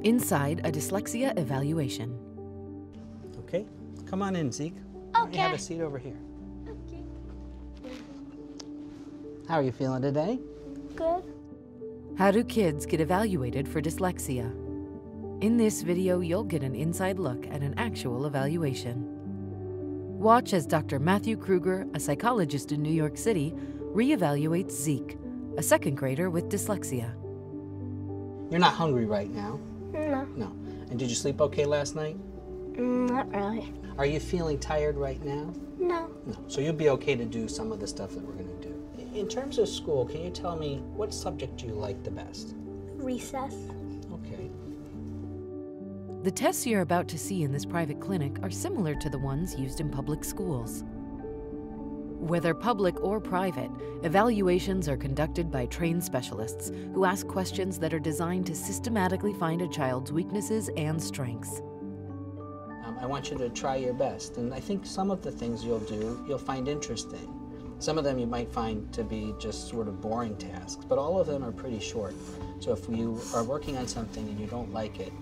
Inside a dyslexia evaluation. Okay, come on in, Zeke. Okay. You have a seat over here. Okay. How are you feeling today? Good. How do kids get evaluated for dyslexia? In this video, you'll get an inside look at an actual evaluation. Watch as Dr. Matthew Kruger, a psychologist in New York City, reevaluates Zeke, a second grader with dyslexia. You're not hungry right now? No. No. And did you sleep okay last night? Not really. Are you feeling tired right now? No. No. So you'll be okay to do some of the stuff that we're going to do. In terms of school, can you tell me what subject do you like the best? Recess. Okay. The tests you're about to see in this private clinic are similar to the ones used in public schools. Whether public or private, evaluations are conducted by trained specialists who ask questions that are designed to systematically find a child's weaknesses and strengths. I want you to try your best, and I think some of the things you'll do, you'll find interesting. Some of them you might find to be just sort of boring tasks, but all of them are pretty short. So if you are working on something and you don't like it,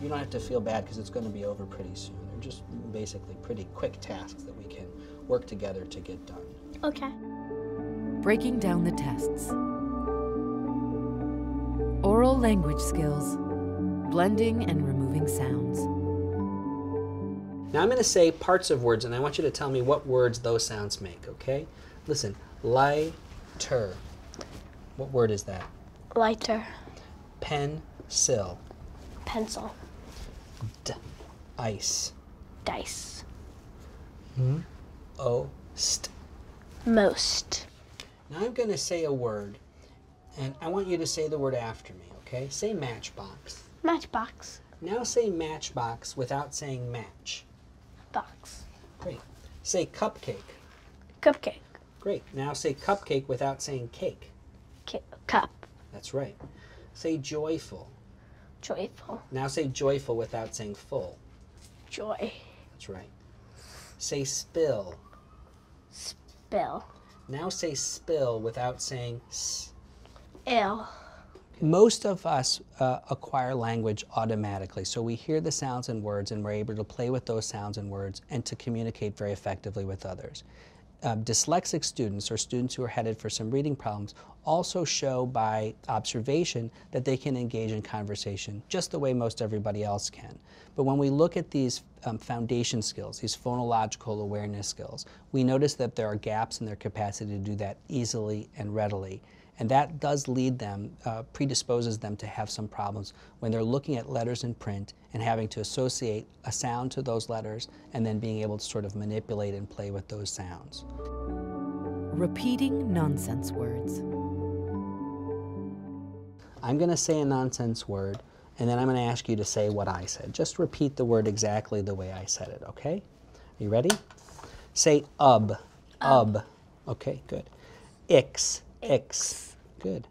you don't have to feel bad because it's going to be over pretty soon. They're just basically pretty quick tasks that we can work together to get done. Okay. Breaking down the tests. Oral language skills, blending and removing sounds. Now I'm going to say parts of words, and I want you to tell me what words those sounds make, okay? Listen, lighter. What word is that? Lighter. Pencil. Pencil. Ice. Dice. Most. Most. Now I'm going to say a word, and I want you to say the word after me, okay? Say matchbox. Matchbox. Now say matchbox without saying match. Box. Great. Say cupcake. Cupcake. Great. Now say cupcake without saying cake. Cup. That's right. Say joyful. Joyful. Now say joyful without saying full. Joy. That's right. Say spill. Spill. Now say spill without saying s. Ill. Most of us acquire language automatically, so we hear the sounds and words and we're able to play with those sounds and words and to communicate very effectively with others. Dyslexic students, or students who are headed for some reading problems, also show by observation that they can engage in conversation just the way most everybody else can. But when we look at these foundation skills, these phonological awareness skills, we notice that there are gaps in their capacity to do that easily and readily. And that does lead them, predisposes them to have some problems when they're looking at letters in print and having to associate a sound to those letters and then being able to sort of manipulate and play with those sounds. Repeating nonsense words. I'm going to say a nonsense word, and then I'm going to ask you to say what I said. Just repeat the word exactly the way I said it, okay? Are you ready? Say ub. Okay, good. Ix. Good.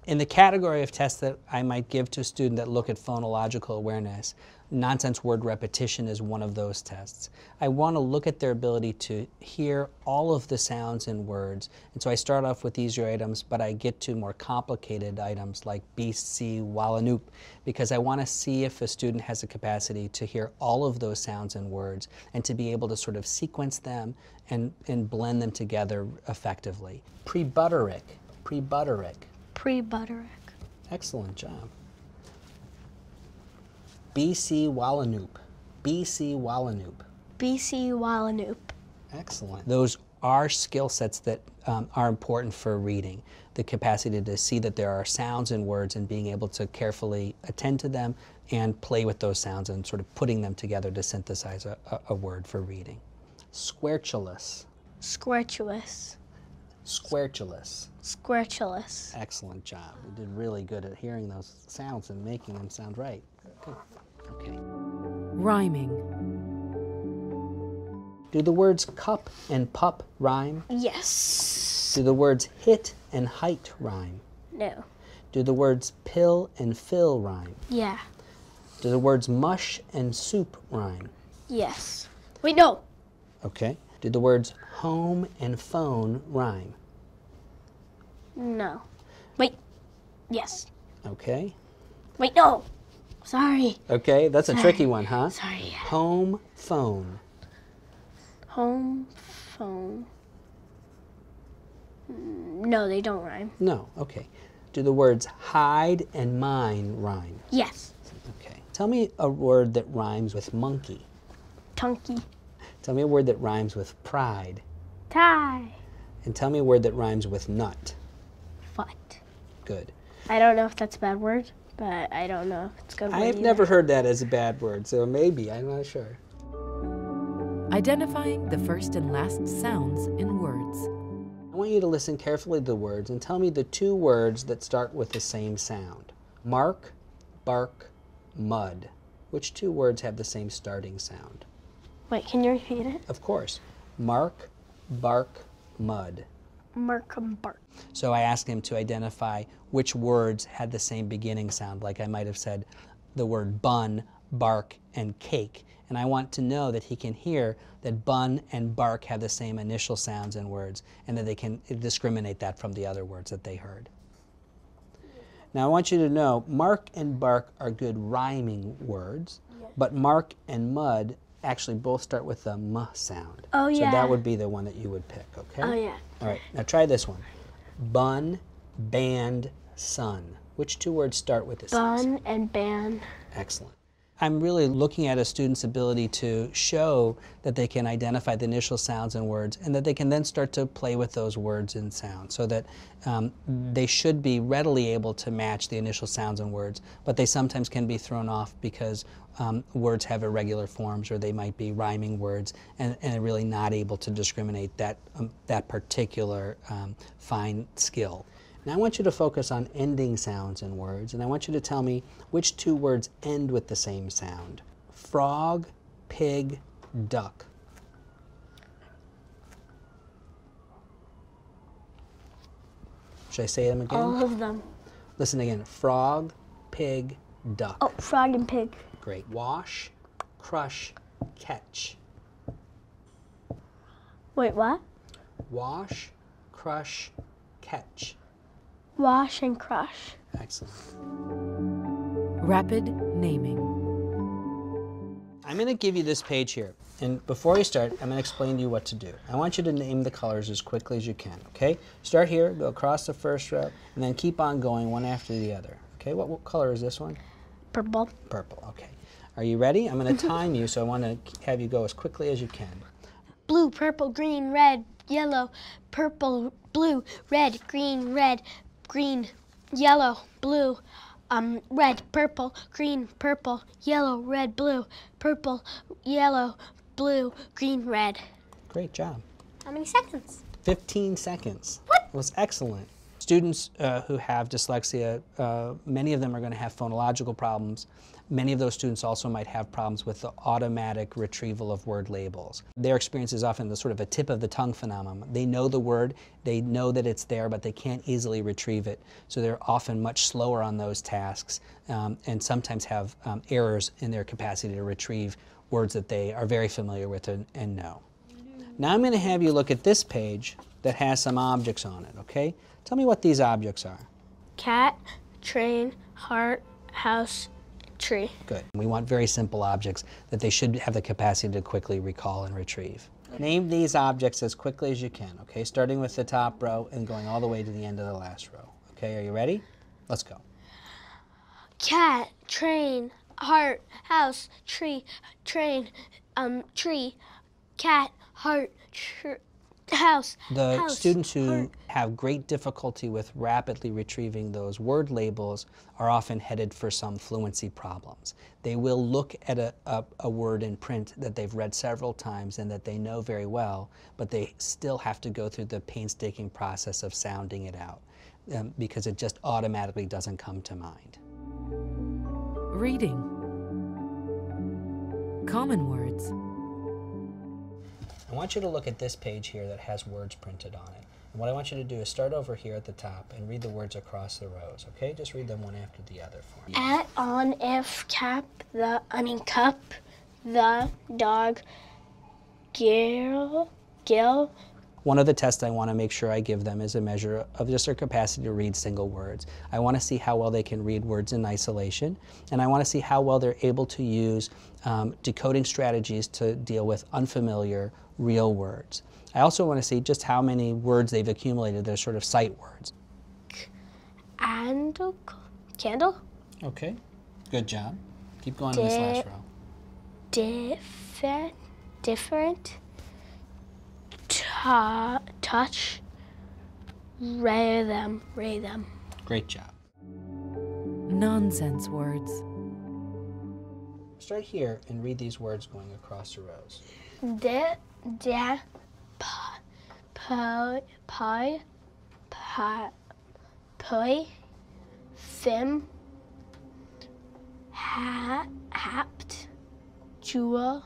In the category of tests that I might give to a student that look at phonological awareness, nonsense word repetition is one of those tests. I want to look at their ability to hear all of the sounds in words, and so I start off with easier items, but I get to more complicated items like BC, Wallanoop, because I want to see if a student has a capacity to hear all of those sounds in words and to be able to sort of sequence them and blend them together effectively. Prebutterick. Pre-butterick. Excellent job. BC Wallanoop. BC Wallanoop. Excellent. Those are skill sets that are important for reading. The capacity to see that there are sounds in words and being able to carefully attend to them and play with those sounds and sort of putting them together to synthesize a word for reading. Squartulous. Excellent job. You did really good at hearing those sounds and making them sound right. Good. Okay. Rhyming. Do the words cup and pup rhyme? Yes. Do the words hit and height rhyme? No. Do the words pill and fill rhyme? Yeah. Do the words mush and soup rhyme? Yes. Wait, no. Okay. Do the words home and phone rhyme? No. Wait. Yes. Okay. Wait, no. Sorry. Okay, that's a tricky one, huh? Sorry. Home phone. Home phone. No, they don't rhyme. No, okay. Do the words hide and mine rhyme? Yes. Okay. Tell me a word that rhymes with monkey. Tunky. Tell me a word that rhymes with pride. Tie. And tell me a word that rhymes with nut. Foot. Good. I don't know if that's a bad word, but I don't know if it's a good word I've either. never heard that as a bad word, so maybe, I'm not sure. Identifying the first and last sounds in words. I want you to listen carefully to the words and tell me the two words that start with the same sound. Mark, bark, mud. Which two words have the same starting sound? Wait, can you repeat it? Of course. Mark, bark, mud. Markham bark. So I asked him to identify which words had the same beginning sound, like I might have said the word bun, bark, and cake. And I want to know that he can hear that bun and bark have the same initial sounds in words, and that they can discriminate that from the other words that they heard. Now I want you to know, mark and bark are good rhyming words, but mark and mud actually both start with the M sound. Oh, So yeah. that would be the one that you would pick, okay? Oh, yeah. All right, now try this one. Bun, band, sun. Which two words start with the same sound? Bun and ban. Excellent. I'm really looking at a student's ability to show that they can identify the initial sounds in words and that they can then start to play with those words and sounds, so that they should be readily able to match the initial sounds in words, but they sometimes can be thrown off because words have irregular forms, or they might be rhyming words and are really not able to discriminate that particular fine skill. Now I want you to focus on ending sounds in words, and I want you to tell me which two words end with the same sound. Frog, pig, duck. Should I say them again? All of them. Listen again. Frog, pig, duck. Oh, frog and pig. Great. Wash, crush, catch. Wait, what? Wash, crush, catch. Wash and crush. Excellent. Rapid naming. I'm going to give you this page here, and before you start, I'm going to explain to you what to do. I want you to name the colors as quickly as you can, okay? Start here, go across the first row, and then keep on going one after the other. Okay, what color is this one? Purple. Purple, okay. Are you ready? I'm going to time you, so I want to have you go as quickly as you can. Blue, purple, green, red, yellow, purple, blue, red, green, yellow, blue, red, purple, green, purple, yellow, red, blue, purple, yellow, blue, green, red. Great job. How many seconds? 15 seconds. What? It was excellent. Students who have dyslexia, many of them are going to have phonological problems. Many of those students also might have problems with the automatic retrieval of word labels. Their experience is often the sort of a tip of the tongue phenomenon. They know the word, they know that it's there, but they can't easily retrieve it. So they're often much slower on those tasks, and sometimes have errors in their capacity to retrieve words that they are very familiar with and know. Now I'm going to have you look at this page that has some objects on it, okay? Tell me what these objects are. Cat, train, heart, house, tree. Good. We want very simple objects that they should have the capacity to quickly recall and retrieve. Name these objects as quickly as you can, okay? Starting with the top row and going all the way to the end of the last row. Okay, are you ready? Let's go. Cat, train, heart, house, tree, train, tree, cat, heart, house. The house, students who heart. have great difficulty with rapidly retrieving those word labels are often headed for some fluency problems. They will look at a word in print that they've read several times and that they know very well, but they still have to go through the painstaking process of sounding it out because it just automatically doesn't come to mind. Reading. Common words. I want you to look at this page here that has words printed on it. And what I want you to do is start over here at the top and read the words across the rows, okay? Just read them one after the other for me. At, on, if, cup, the, dog, gill, One of the tests I want to make sure I give them is a measure of just their capacity to read single words. I want to see how well they can read words in isolation, and I want to see how well they're able to use decoding strategies to deal with unfamiliar real words. I also want to see just how many words they've accumulated, their sort of sight words. And candle. Okay, good job. Keep going in this last row. Different. Touch. Ray them. Great job. Nonsense words. Start here and read these words going across the rows. Poi, fim, hapt, jewel,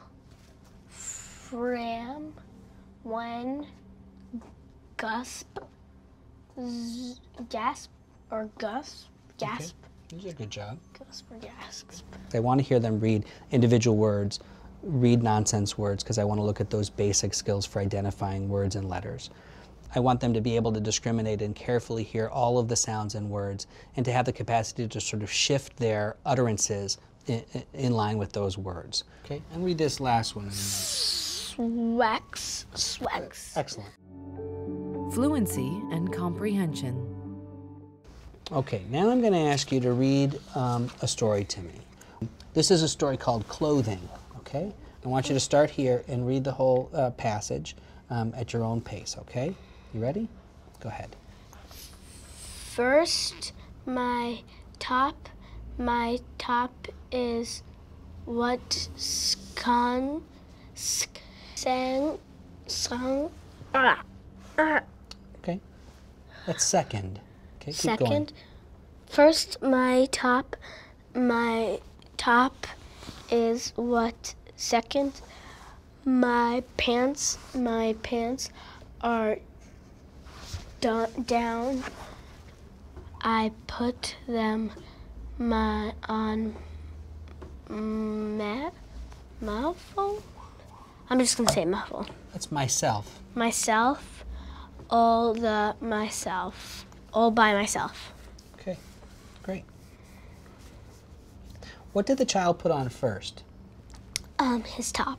fram, when, gasp, gasp. Okay. You did a good job. Gasp or gasp. I want to hear them read individual words, read nonsense words, because I want to look at those basic skills for identifying words and letters. I want them to be able to discriminate and carefully hear all of the sounds and words, and to have the capacity to sort of shift their utterances in line with those words. Okay, and read this last one. Swex. Excellent. Fluency and comprehension. Okay, now I'm going to ask you to read a story to me. This is a story called Clothing, okay? I want you to start here and read the whole passage at your own pace, okay? You ready? Go ahead. First, my top is what sung. Okay, that's second. Okay, keep going. Second, first my top is what. Second, my pants are down. I put them on muffle. I'm just gonna say muffle. That's myself. Myself, all by myself. Okay, great. What did the child put on first? His top.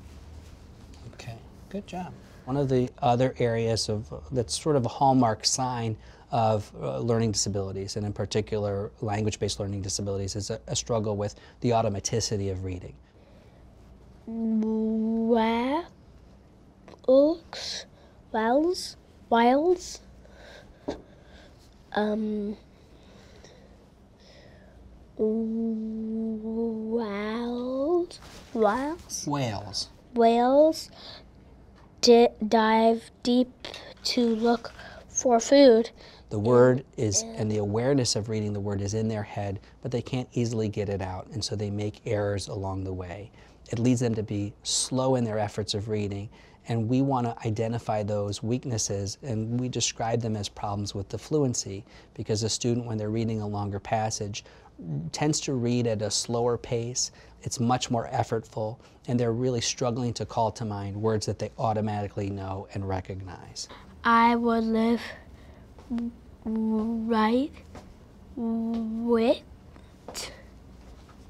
Okay, good job. One of the other areas that's sort of a hallmark sign of learning disabilities, and in particular language-based learning disabilities, is a struggle with the automaticity of reading. Wiles. Whales dive deep to look for food. The word is, and the awareness of reading the word is in their head, but they can't easily get it out, and so they make errors along the way. It leads them to be slow in their efforts of reading, and we want to identify those weaknesses, and we describe them as problems with the fluency, because a student, when they're reading a longer passage, tends to read at a slower pace. It's much more effortful, and they're really struggling to call to mind words that they automatically know and recognize. I would live right with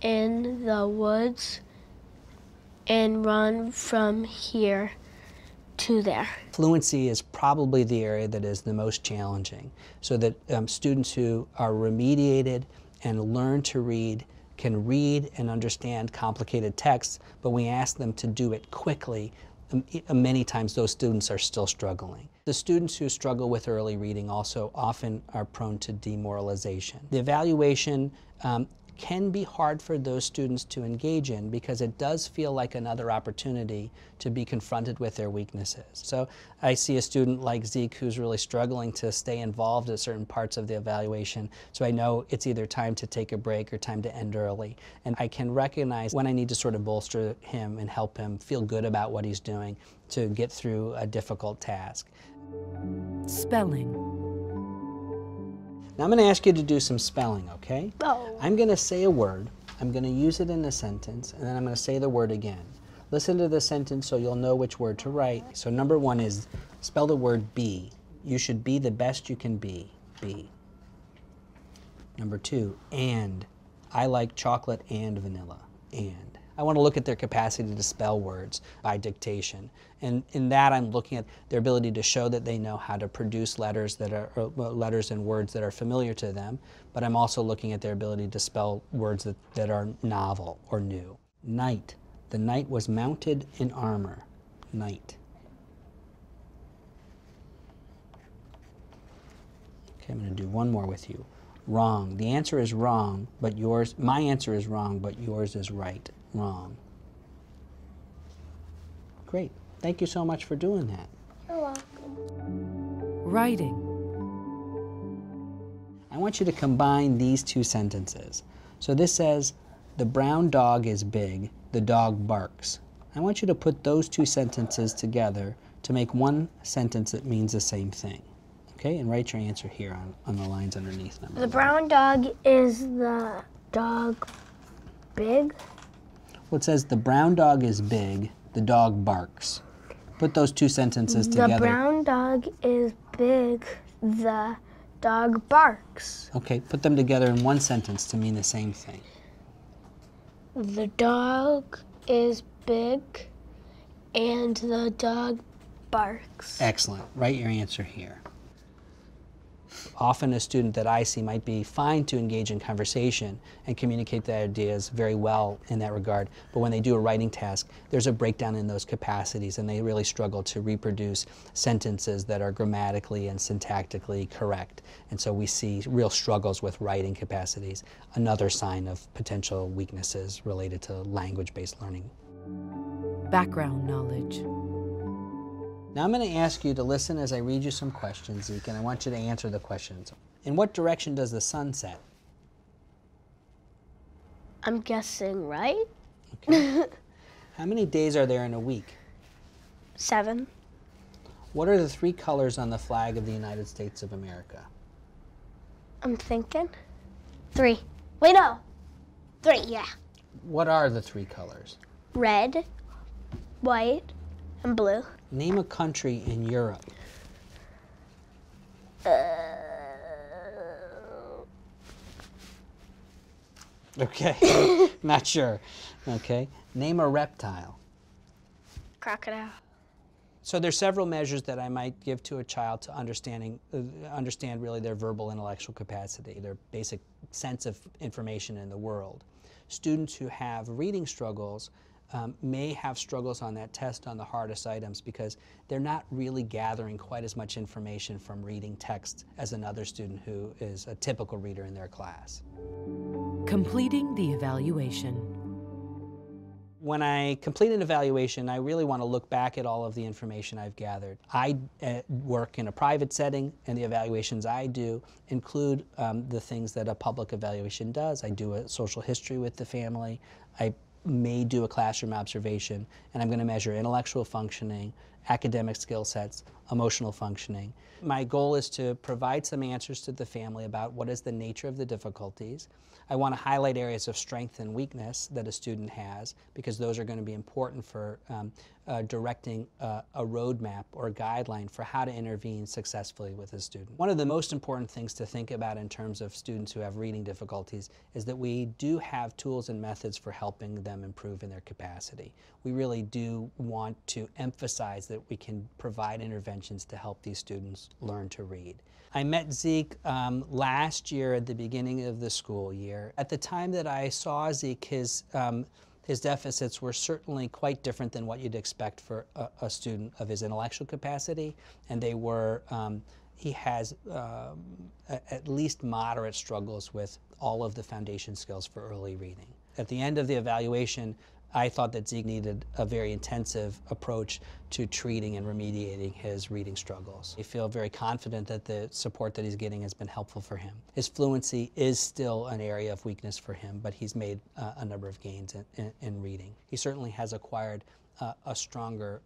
in the woods and run from here to there. Fluency is probably the area that is the most challenging, so that students who are remediated and learn to read can read and understand complicated texts, but we ask them to do it quickly. Many times those students are still struggling. The students who struggle with early reading also often are prone to demoralization. The evaluation can be hard for those students to engage in because it does feel like another opportunity to be confronted with their weaknesses. So I see a student like Zeke who's really struggling to stay involved at certain parts of the evaluation, so I know it's either time to take a break or time to end early. And I can recognize when I need to sort of bolster him and help him feel good about what he's doing to get through a difficult task. Spelling. Now I'm going to ask you to do some spelling, okay? Oh. I'm going to say a word, I'm going to use it in a sentence, and then I'm going to say the word again. Listen to the sentence so you'll know which word to write. So number one is Spell the word be. You should be the best you can be. Be. Number 2, and. I like chocolate and vanilla. And. I want to look at their capacity to spell words by dictation. And in that, I'm looking at their ability to show that they know how to produce letters that are letters and words that are familiar to them. But I'm also looking at their ability to spell words that are novel or new. Knight. The knight was mounted in armor. Knight. Okay, I'm going to do one more with you. Wrong. The answer is wrong, but yours, my answer is wrong, but yours is right. Wrong. Great. Thank you so much for doing that. You're welcome. Writing. I want you to combine these two sentences. So this says, the brown dog is big, the dog barks. I want you to put those two sentences together to make one sentence that means the same thing. Okay, and write your answer here on the lines underneath. The brown dog is the dog big. Well, it says the brown dog is big, the dog barks. Put those two sentences together. The brown dog is big, the dog barks. Okay, put them together in one sentence to mean the same thing. The dog is big and the dog barks. Excellent. Write your answer here. Often a student that I see might be fine to engage in conversation and communicate their ideas very well in that regard, but when they do a writing task, there's a breakdown in those capacities and they really struggle to reproduce sentences that are grammatically and syntactically correct. And so we see real struggles with writing capacities, another sign of potential weaknesses related to language-based learning. Background knowledge. Now I'm going to ask you to listen as I read you some questions, Zeke, and I want you to answer the questions. In what direction does the sun set? I'm guessing right. Okay. How many days are there in a week? 7. What are the 3 colors on the flag of the United States of America? I'm thinking 3. Wait, no. 3, yeah. What are the 3 colors? Red, white, and blue. Name a country in Europe. Okay, not sure. Okay, name a reptile. Crocodile. So there's several measures that I might give to a child to understand really their verbal intellectual capacity, their basic sense of information in the world. Students who have reading struggles may have struggles on that test on the hardest items because they're not really gathering quite as much information from reading text as another student who is a typical reader in their class. Completing the evaluation. When I complete an evaluation, I really want to look back at all of the information I've gathered. I work in a private setting, and the evaluations I do include the things that a public evaluation does. I do a social history with the family. I may do a classroom observation, and I'm going to measure intellectual functioning, academic skill sets, emotional functioning. My goal is to provide some answers to the family about what is the nature of the difficulties. I want to highlight areas of strength and weakness that a student has, because those are going to be important for directing a roadmap or a guideline for how to intervene successfully with a student. One of the most important things to think about in terms of students who have reading difficulties is that we do have tools and methods for helping them improve in their capacity. We really do want to emphasize that we can provide interventions to help these students learn to read. I met Zeke last year at the beginning of the school year. At the time that I saw Zeke, his deficits were certainly quite different than what you'd expect for a student of his intellectual capacity, and they were, he has at least moderate struggles with all of the foundation skills for early reading. At the end of the evaluation, I thought that Zeke needed a very intensive approach to treating and remediating his reading struggles. I feel very confident that the support that he's getting has been helpful for him. His fluency is still an area of weakness for him, but he's made a number of gains in reading. He certainly has acquired a stronger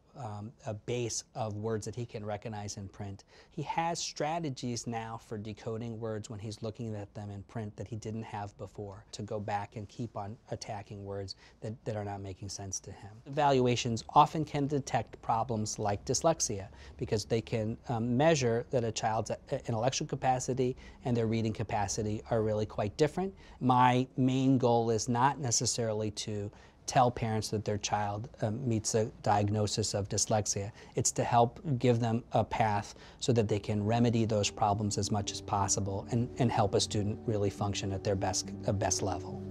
a base of words that he can recognize in print. He has strategies now for decoding words when he's looking at them in print that he didn't have before, to go back and keep on attacking words that are not making sense to him. Evaluations often can detect problems like dyslexia because they can measure that a child's intellectual capacity and their reading capacity are really quite different. My main goal is not necessarily to tell parents that their child meets a diagnosis of dyslexia. It's to help give them a path so that they can remedy those problems as much as possible and help a student really function at their best level.